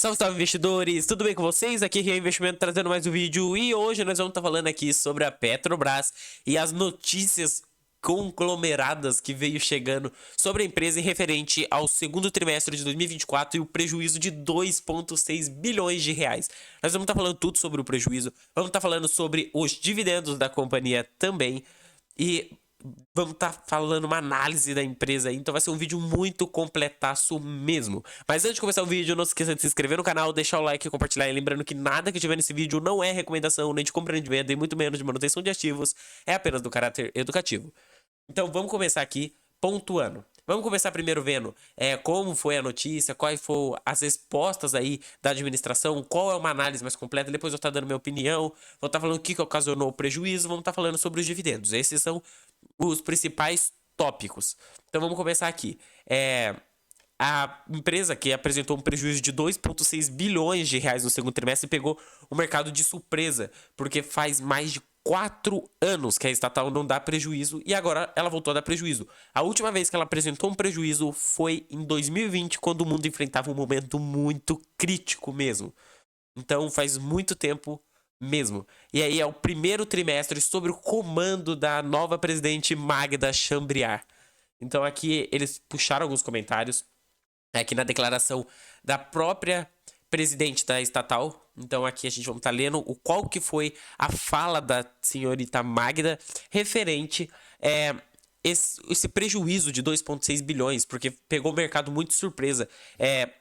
Salve, salve, investidores! Tudo bem com vocês? Aqui é o Investimento trazendo mais um vídeo e hoje nós vamos estar falando aqui sobre a Petrobras e as notícias conglomeradas que veio chegando sobre a empresa em referente ao segundo trimestre de 2024 e o prejuízo de 2,6 bilhões de reais. Nós vamos estar falando tudo sobre o prejuízo, vamos estar falando sobre os dividendos da companhia também e vamos estar falando uma análise da empresa aí, então vai ser um vídeo muito completaço mesmo. Mas antes de começar o vídeo, não se esqueça de se inscrever no canal, deixar o like e compartilhar. E lembrando que nada que tiver nesse vídeo não é recomendação, nem de compra nem de venda, e muito menos de manutenção de ativos, é apenas do caráter educativo. Então vamos começar aqui pontuando. Vamos começar primeiro vendo como foi a notícia, quais foram as respostas aí da administração, qual é uma análise mais completa. Depois eu vou estar dando minha opinião, vou estar falando o que ocasionou o prejuízo, vamos estar falando sobre os dividendos. Esses são os principais tópicos. Então vamos começar aqui. A empresa que apresentou um prejuízo de 2,6 bilhões de reais no segundo trimestre pegou o mercado de surpresa, porque faz mais de 4 anos que a estatal não dá prejuízo e agora ela voltou a dar prejuízo. A última vez que ela apresentou um prejuízo foi em 2020, quando o mundo enfrentava um momento muito crítico mesmo. Então faz muito tempo mesmo. E aí é o primeiro trimestre sobre o comando da nova presidente Magda Chambriard. Então aqui eles puxaram alguns comentários aqui na declaração da própria presidente da estatal. Então aqui a gente vai estar lendo qual que foi a fala da senhorita Magda referente esse prejuízo de 2,6 bilhões, porque pegou o mercado muito de surpresa.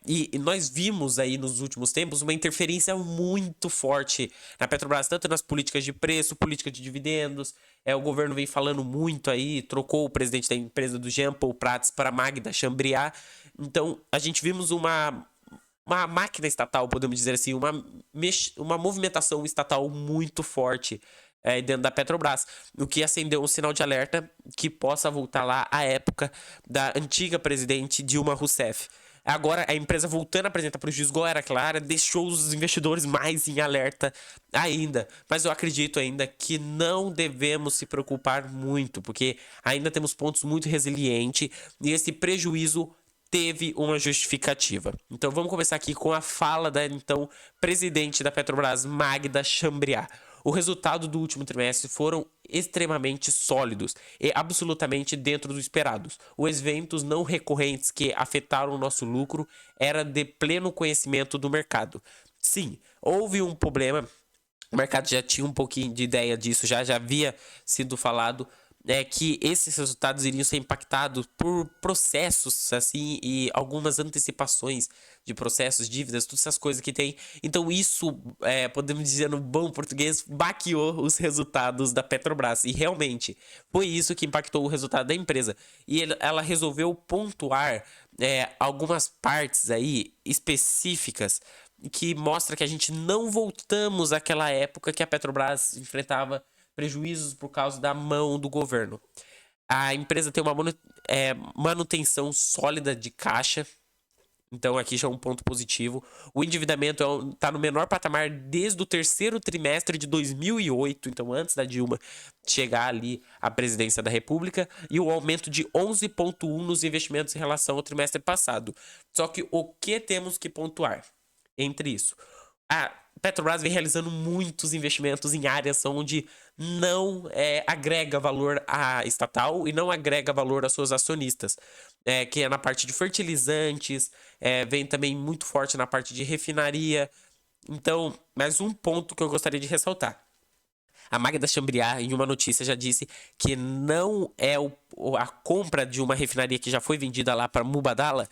E nós vimos aí nos últimos tempos uma interferência muito forte na Petrobras, tanto nas políticas de preço, política de dividendos. O governo vem falando muito aí, trocou o presidente da empresa do Jean Paul Prats para Magda Chambriard. Então a gente vimos uma máquina estatal, podemos dizer assim, uma movimentação estatal muito forte dentro da Petrobras, o que acendeu um sinal de alerta que possa voltar lá à época da antiga presidente Dilma Rousseff. Agora, a empresa voltando a apresentar prejuízo, igual era clara, deixou os investidores mais em alerta ainda. Mas eu acredito ainda que não devemos se preocupar muito, porque ainda temos pontos muito resilientes e esse prejuízo teve uma justificativa. Então vamos começar aqui com a fala da então presidente da Petrobras, Magda Chambriard. O resultado do último trimestre foram extremamente sólidos e absolutamente dentro dos esperados. Os eventos não recorrentes que afetaram o nosso lucro era de pleno conhecimento do mercado. Sim, houve um problema, o mercado já tinha um pouquinho de ideia disso, já havia sido falado, que esses resultados iriam ser impactados por processos, assim, e algumas antecipações de processos, dívidas, todas essas coisas que tem. Então isso, podemos dizer no bom português, baqueou os resultados da Petrobras. E realmente, foi isso que impactou o resultado da empresa. E ela resolveu pontuar algumas partes aí específicas que mostra que a gente não voltamos àquela época que a Petrobras enfrentava prejuízos por causa da mão do governo. A empresa tem uma manutenção sólida de caixa, então aqui já é um ponto positivo. O endividamento está no menor patamar desde o terceiro trimestre de 2008, então antes da Dilma chegar ali à presidência da República, e o aumento de 11,1% nos investimentos em relação ao trimestre passado. Só que o que temos que pontuar entre isso? A Petrobras vem realizando muitos investimentos em áreas onde não agrega valor à estatal e não agrega valor aos seus acionistas, que é na parte de fertilizantes, vem também muito forte na parte de refinaria. Então, mais um ponto que eu gostaria de ressaltar. A Magda Chambriard, em uma notícia, já disse que não é a compra de uma refinaria que já foi vendida lá para Mubadala.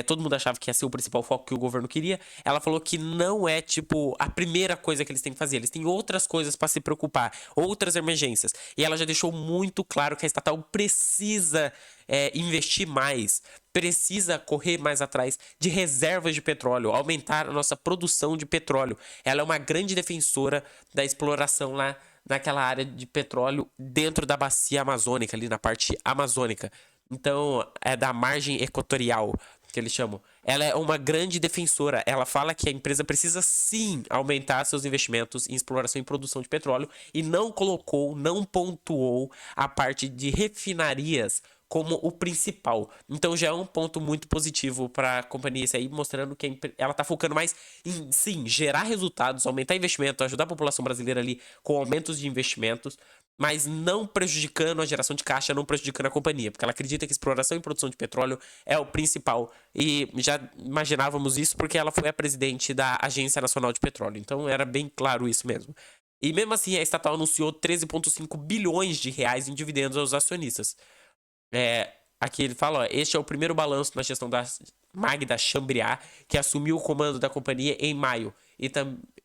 Todo mundo achava que ia ser o principal foco que o governo queria. Ela falou que não é, tipo, a primeira coisa que eles têm que fazer. Eles têm outras coisas para se preocupar, outras emergências. E ela já deixou muito claro que a estatal precisa investir mais, precisa correr mais atrás de reservas de petróleo, aumentar a nossa produção de petróleo. Ela é uma grande defensora da exploração lá naquela área de petróleo dentro da bacia amazônica, ali na parte amazônica. Então, é da margem equatorial, que eles chamam. Ela é uma grande defensora. Ela fala que a empresa precisa sim aumentar seus investimentos em exploração e produção de petróleo e não colocou, não pontuou a parte de refinarias como o principal. Então já é um ponto muito positivo para a companhia isso aí, mostrando que ela tá focando mais em, sim, gerar resultados, aumentar investimento, ajudar a população brasileira ali com aumentos de investimentos, mas não prejudicando a geração de caixa, não prejudicando a companhia, porque ela acredita que exploração e produção de petróleo é o principal. E já imaginávamos isso porque ela foi a presidente da Agência Nacional de Petróleo. Então era bem claro isso mesmo. E mesmo assim, a estatal anunciou 13,5 bilhões de reais em dividendos aos acionistas. Aqui ele fala, ó, este é o primeiro balanço na gestão da Magda Chambriard, que assumiu o comando da companhia em maio.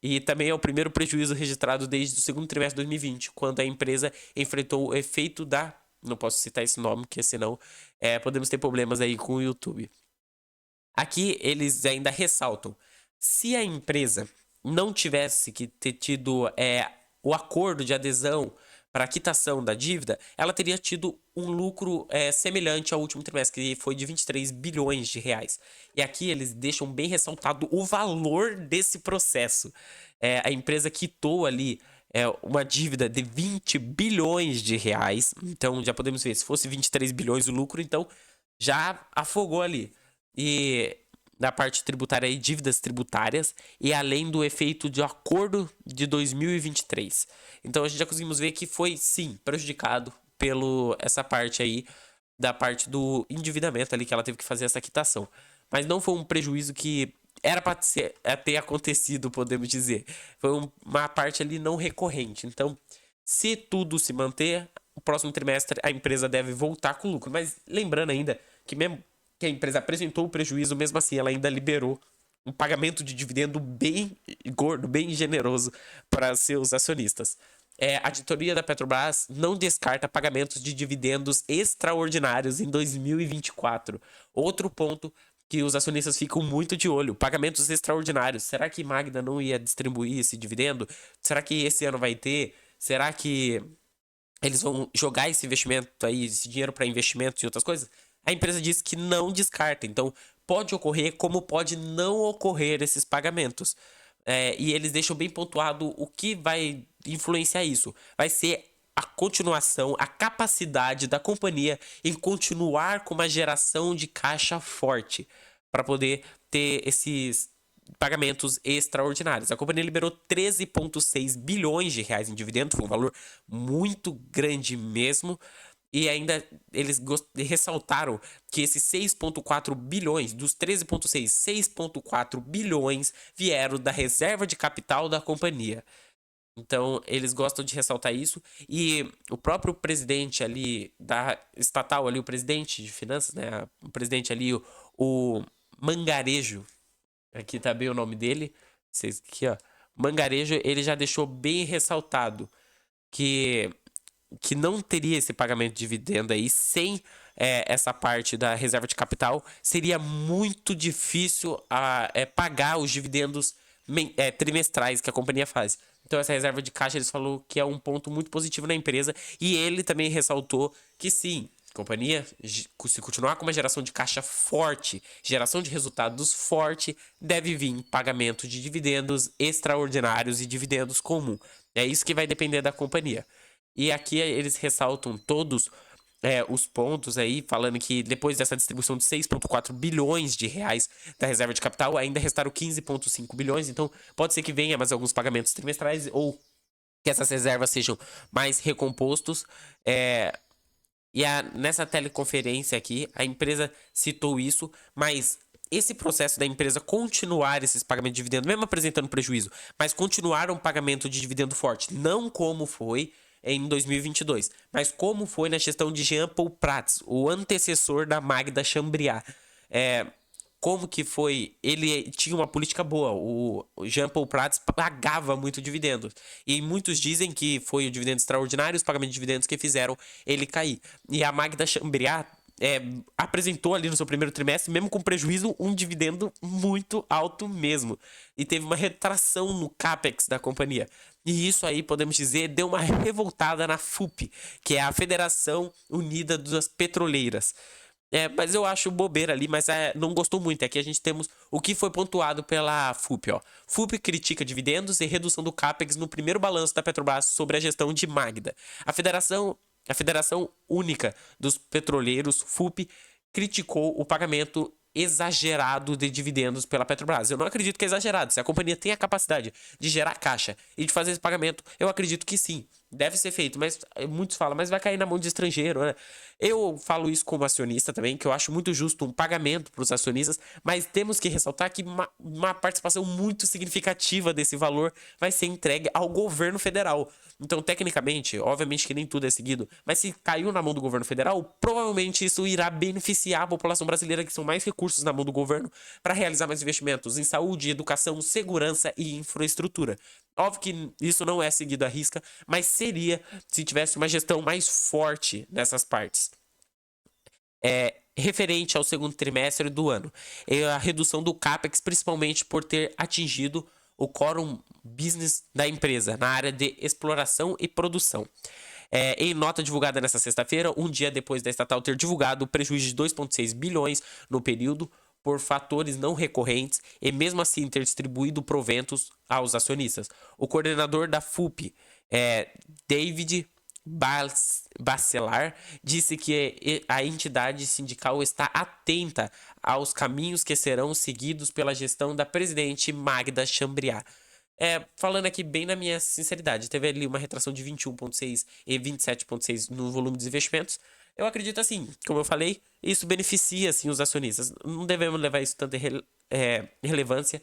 E também é o primeiro prejuízo registrado desde o segundo trimestre de 2020, quando a empresa enfrentou o efeito da... Não posso citar esse nome, porque senão podemos ter problemas aí com o YouTube. Aqui eles ainda ressaltam, se a empresa não tivesse que ter tido o acordo de adesão para a quitação da dívida, ela teria tido um lucro semelhante ao último trimestre, que foi de 23 bilhões de reais. E aqui eles deixam bem ressaltado o valor desse processo. A empresa quitou ali uma dívida de 20 bilhões de reais. Então já podemos ver, se fosse 23 bilhões o lucro, então já afogou ali. E da parte tributária aí, dívidas tributárias, e além do efeito de acordo de 2023. Então a gente já conseguimos ver que foi sim prejudicado pelo essa parte aí da parte do endividamento ali que ela teve que fazer essa quitação. Mas não foi um prejuízo que era para ter acontecido, podemos dizer. Foi uma parte ali não recorrente. Então, se tudo se manter, o próximo trimestre a empresa deve voltar com lucro. Mas lembrando ainda que mesmo que a empresa apresentou o prejuízo, mesmo assim ela ainda liberou um pagamento de dividendo bem gordo, bem generoso para seus acionistas. A diretoria da Petrobras não descarta pagamentos de dividendos extraordinários em 2024. Outro ponto que os acionistas ficam muito de olho, pagamentos extraordinários. Será que Magda não ia distribuir esse dividendo? Será que esse ano vai ter? Será que eles vão jogar esse investimento aí, esse dinheiro para investimentos e outras coisas? A empresa diz que não descarta, então pode ocorrer como pode não ocorrer esses pagamentos. E eles deixam bem pontuado o que vai influenciar isso. Vai ser a continuação, a capacidade da companhia em continuar com uma geração de caixa forte para poder ter esses pagamentos extraordinários. A companhia liberou 13,6 bilhões de reais em dividendos, foi um valor muito grande mesmo. E ainda eles ressaltaram que esses 6,4 bilhões, dos 13,6, 6,4 bilhões vieram da reserva de capital da companhia. Então, eles gostam de ressaltar isso. E o próprio presidente ali da estatal, ali, o presidente de finanças, né? O presidente ali, o Mangarejo, aqui tá bem o nome dele. Vocês aqui, ó. Mangarejo, ele já deixou bem ressaltado que não teria esse pagamento de dividendo aí sem essa parte da reserva de capital. Seria muito difícil pagar os dividendos trimestrais que a companhia faz. Então essa reserva de caixa, eles falou que é um ponto muito positivo na empresa. E ele também ressaltou que sim, a companhia, se continuar com uma geração de caixa forte, geração de resultados forte, deve vir pagamento de dividendos extraordinários e dividendos comum. É isso que vai depender da companhia. E aqui eles ressaltam todos os pontos aí, falando que depois dessa distribuição de 6,4 bilhões de reais da reserva de capital, ainda restaram 15,5 bilhões. Então, pode ser que venha mais alguns pagamentos trimestrais ou que essas reservas sejam mais recompostos. Nessa teleconferência aqui, a empresa citou isso, mas esse processo da empresa continuar esses pagamentos de dividendo, mesmo apresentando prejuízo, mas continuar um pagamento de dividendo forte, não como foi em 2022, mas como foi na gestão de Jean Paul Prats, o antecessor da Magda Chambriard. Como que foi? Ele tinha uma política boa. O Jean Paul Prats pagava muito dividendos. E muitos dizem que foi o dividendo extraordinário, os pagamentos de dividendos que fizeram ele cair. E a Magda Chambriard apresentou ali no seu primeiro trimestre, mesmo com prejuízo, um dividendo muito alto mesmo. E teve uma retração no CAPEX da companhia. E isso aí, podemos dizer, deu uma revoltada na FUP, que é a Federação Unida das Petroleiras. Mas eu acho bobeira ali, mas não gostou muito. Aqui a gente temos o que foi pontuado pela FUP, ó. FUP critica dividendos e redução do CAPEX no primeiro balanço da Petrobras sobre a gestão de Magda. A federação A Federação Única dos Petroleiros, FUP, criticou o pagamento exagerado de dividendos pela Petrobras. Eu não acredito que é exagerado. Se a companhia tem a capacidade de gerar caixa e de fazer esse pagamento, eu acredito que sim, deve ser feito. Mas muitos falam, mas vai cair na mão de estrangeiro, né? Eu falo isso como acionista também, que eu acho muito justo um pagamento para os acionistas, mas temos que ressaltar que uma participação muito significativa desse valor vai ser entregue ao governo federal. Então, tecnicamente, obviamente que nem tudo é seguido, mas se caiu na mão do governo federal, provavelmente isso irá beneficiar a população brasileira, que são mais recursos na mão do governo, para realizar mais investimentos em saúde, educação, segurança e infraestrutura. Óbvio que isso não é seguido à risca, mas seria se tivesse uma gestão mais forte nessas partes. Referente ao segundo trimestre do ano, a redução do CAPEX, principalmente por ter atingido o quórum business da empresa na área de exploração e produção. Em nota divulgada nesta sexta-feira, um dia depois da estatal ter divulgado o prejuízo de 2,6 bilhões no período por fatores não recorrentes e mesmo assim ter distribuído proventos aos acionistas. O coordenador da FUP, David Bacelar, disse que a entidade sindical está atenta aos caminhos que serão seguidos pela gestão da presidente Magda Chambriard. Falando aqui bem na minha sinceridade, teve ali uma retração de 21,6 e 27,6 no volume dos investimentos. Eu acredito assim, como eu falei, isso beneficia assim, os acionistas. Não devemos levar isso tanta relevância.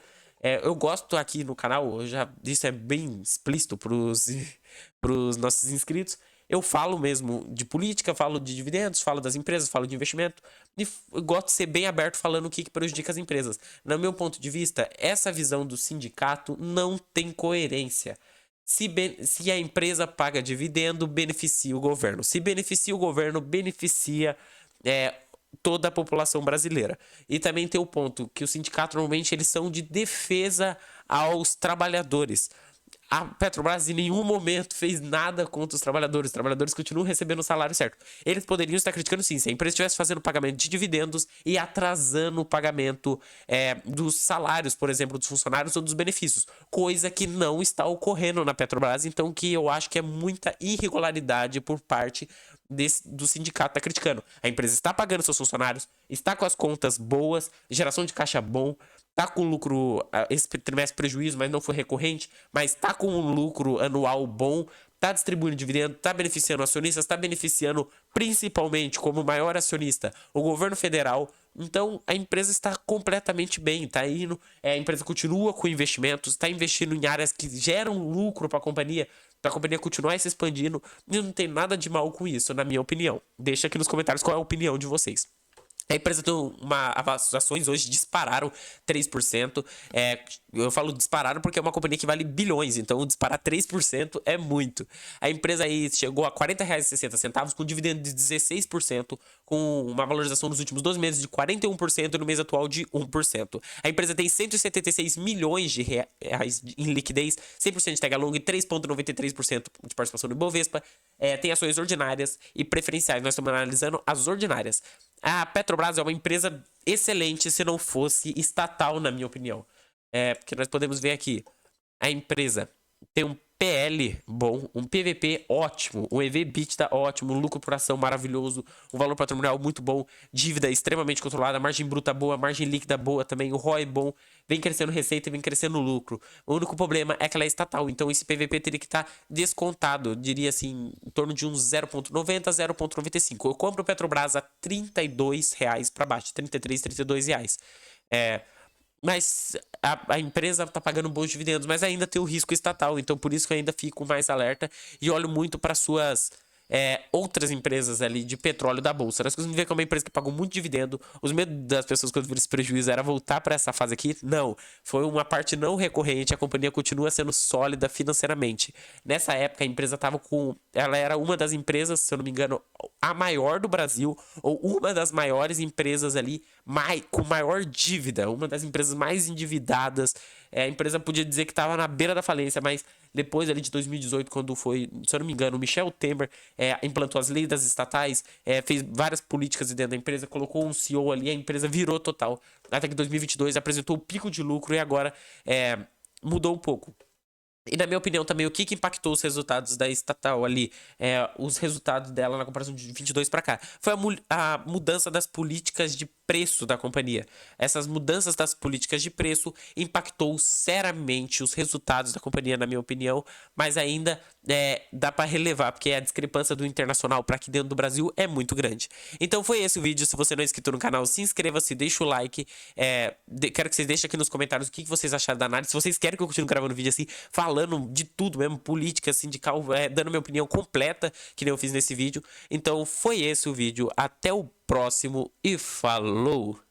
Eu gosto aqui no canal, isso é bem explícito para os nossos inscritos. Eu falo mesmo de política, falo de dividendos, falo das empresas, falo de investimento. E gosto de ser bem aberto falando o que prejudica as empresas. No meu ponto de vista, essa visão do sindicato não tem coerência. Se a empresa paga dividendo, beneficia o governo. Se beneficia o governo, beneficia toda a população brasileira. E também tem o ponto que o sindicato normalmente eles são de defesa aos trabalhadores. A Petrobras em nenhum momento fez nada contra os trabalhadores. Os trabalhadores continuam recebendo o salário certo. Eles poderiam estar criticando sim, se a empresa estivesse fazendo pagamento de dividendos e atrasando o pagamento dos salários, por exemplo, dos funcionários ou dos benefícios. Coisa que não está ocorrendo na Petrobras, então que eu acho que é muita irregularidade por parte do sindicato está criticando. A empresa está pagando seus funcionários, está com as contas boas, geração de caixa bom, tá com lucro, esse trimestre prejuízo, mas não foi recorrente, mas tá com um lucro anual bom, tá distribuindo dividendo, tá beneficiando acionistas, tá beneficiando principalmente como maior acionista o governo federal. Então a empresa está completamente bem, tá indo, a empresa continua com investimentos, está investindo em áreas que geram lucro para a companhia continuar se expandindo, e não tem nada de mal com isso, na minha opinião. Deixa aqui nos comentários qual é a opinião de vocês. A empresa tem as ações hoje dispararam 3%. Eu falo dispararam porque é uma companhia que vale bilhões, então disparar 3% é muito. A empresa aí chegou a R$ 40,60 com dividendo de 16%, com uma valorização nos últimos 12 meses de 41% e no mês atual de 1%. A empresa tem 176 milhões de reais em liquidez, 100% de tag along e 3,93% de participação no Ibovespa. Tem ações ordinárias e preferenciais. Nós estamos analisando as ordinárias. A Petrobras é uma empresa excelente se não fosse estatal, na minha opinião. Porque nós podemos ver aqui, a empresa tem um PL bom, um PVP ótimo, um EV/EBITDA ótimo, um lucro por ação maravilhoso, um valor patrimonial muito bom, dívida extremamente controlada, margem bruta boa, margem líquida boa também, o ROI bom, vem crescendo receita e vem crescendo lucro. O único problema é que ela é estatal, então esse PVP teria que estar descontado, eu diria assim, em torno de uns 0,90 a 0,95. Eu compro o Petrobras a R$ 32 para baixo, 33, 32 reais. Mas a empresa está pagando bons dividendos, mas ainda tem o risco estatal, então por isso que eu ainda fico mais alerta e olho muito para suas outras empresas ali de petróleo da bolsa. Nós conseguimos ver que é uma empresa que pagou muito dividendo. Os medos das pessoas quando viram esse prejuízo era voltar para essa fase aqui. Não, foi uma parte não recorrente. A companhia continua sendo sólida financeiramente. Nessa época a empresa ela era uma das empresas, se eu não me engano, a maior do Brasil, ou uma das maiores empresas ali com maior dívida, uma das empresas mais endividadas. A empresa podia dizer que estava na beira da falência, mas depois ali de 2018, quando foi, se eu não me engano, o Michel Temer implantou as leis das estatais, fez várias políticas dentro da empresa, colocou um CEO ali, a empresa virou total. Até que 2022 apresentou o pico de lucro e agora mudou um pouco. E na minha opinião também, o que que impactou os resultados da estatal ali, os resultados dela na comparação de 22 para cá, foi a mudança das políticas de preço da companhia. Essas mudanças das políticas de preço impactou seriamente os resultados da companhia, na minha opinião, mas ainda dá para relevar, porque a discrepância do internacional para aqui dentro do Brasil é muito grande. Então foi esse o vídeo. Se você não é inscrito no canal, se inscreva-se, deixa o like. Quero que vocês deixem aqui nos comentários o que vocês acharam da análise. Se vocês querem que eu continue gravando vídeo assim, falando de tudo mesmo, política, sindical, dando minha opinião completa, que nem eu fiz nesse vídeo. Então foi esse o vídeo. Até o próximo e falou!